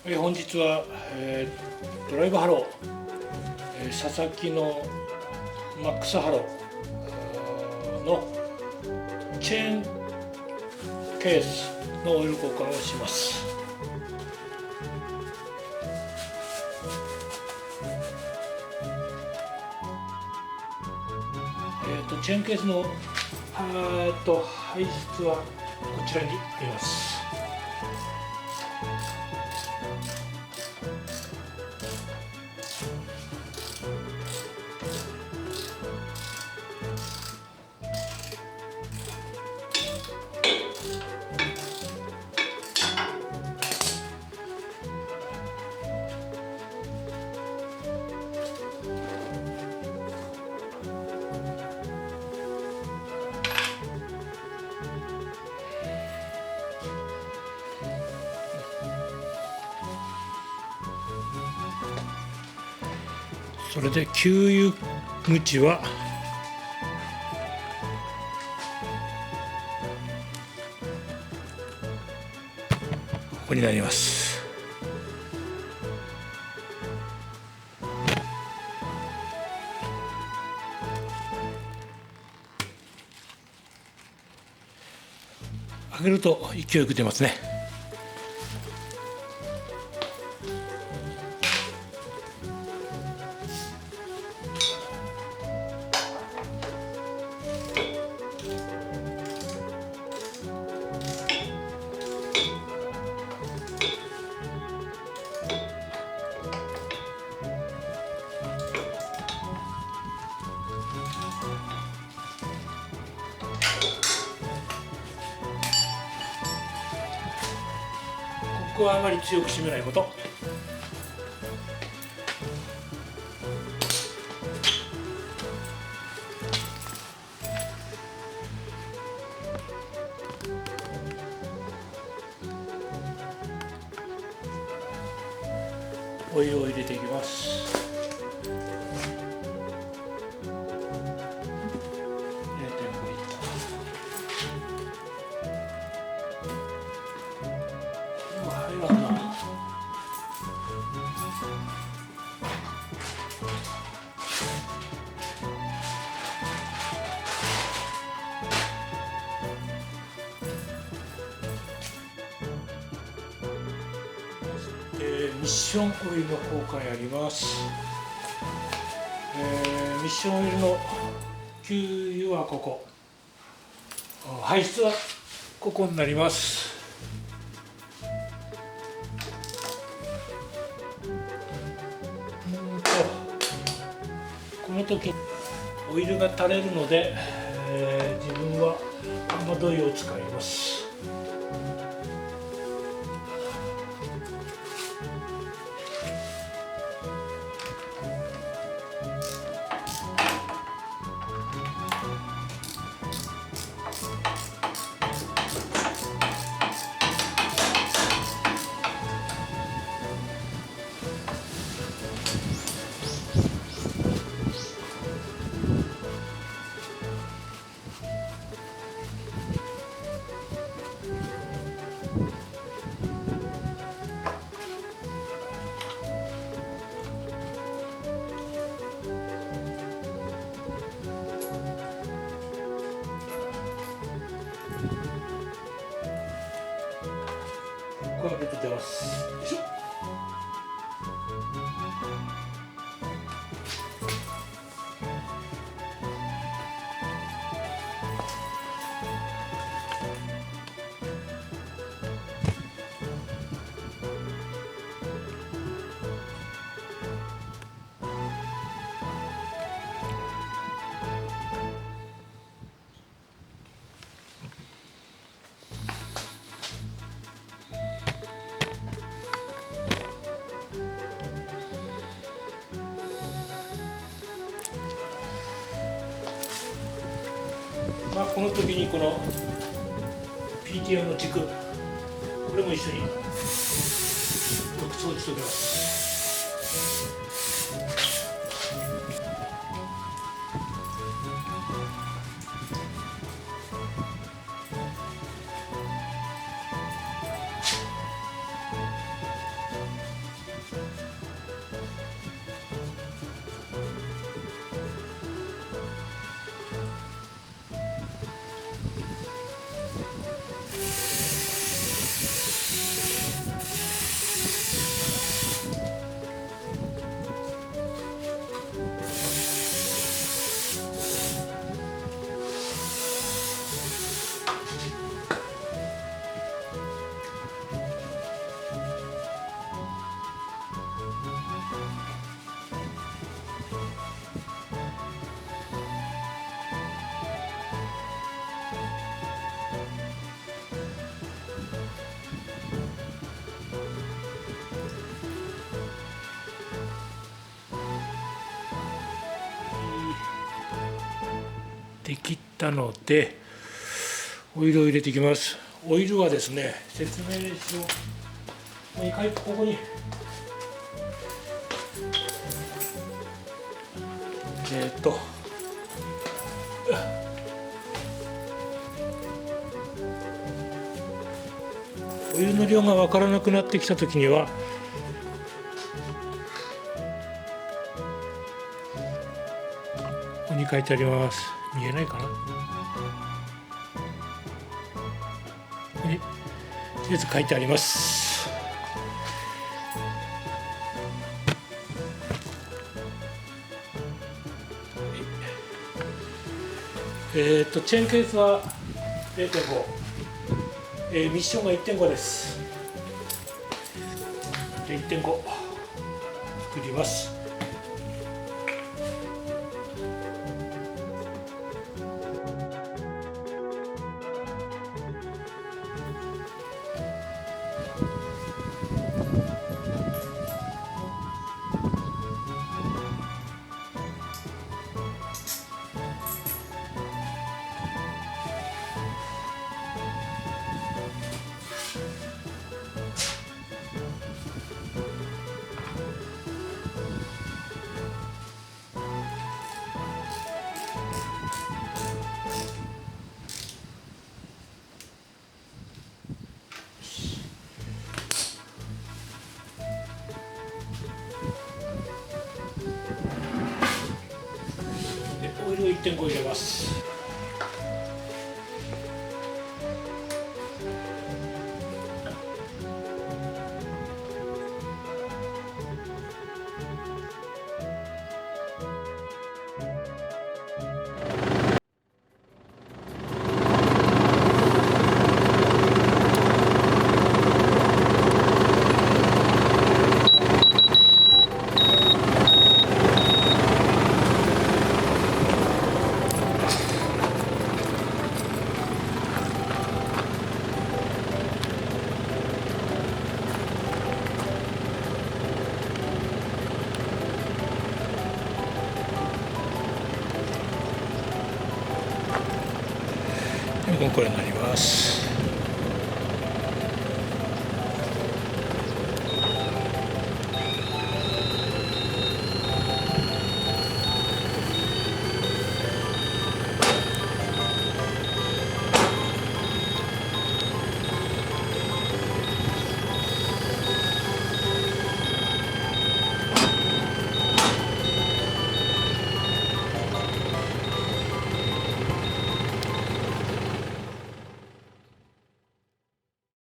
本日は、ドライブハロー、佐々木のマックスハローのチェーンケースのオイル交換をします。チェーンケースの配列はこちらにあります。それで給油口はここになります。開けると勢いよく出ますね。ここはあまり強く締めないこと。オイルを入れていきます。ミッションオイルの交換やります。ミッションオイルの給油はここ、排出はここになります。この時オイルが垂れるので、自分は雨どいを使います。ここ開けて出ます。よいしょ。この時にこの PTO の軸、これも一緒によく掃除しておきます。できたのでオイルを入れていきます。オイルはですね、説明書に書いて、ここにお湯の量が分からなくなってきたときにはここに書いてあります。見えないかな。とりあえず書いてあります。チェーンケースは 0.5、ミッションが 1.5 です。1.5 作ります。オイルを 1.5 入れます。これになります。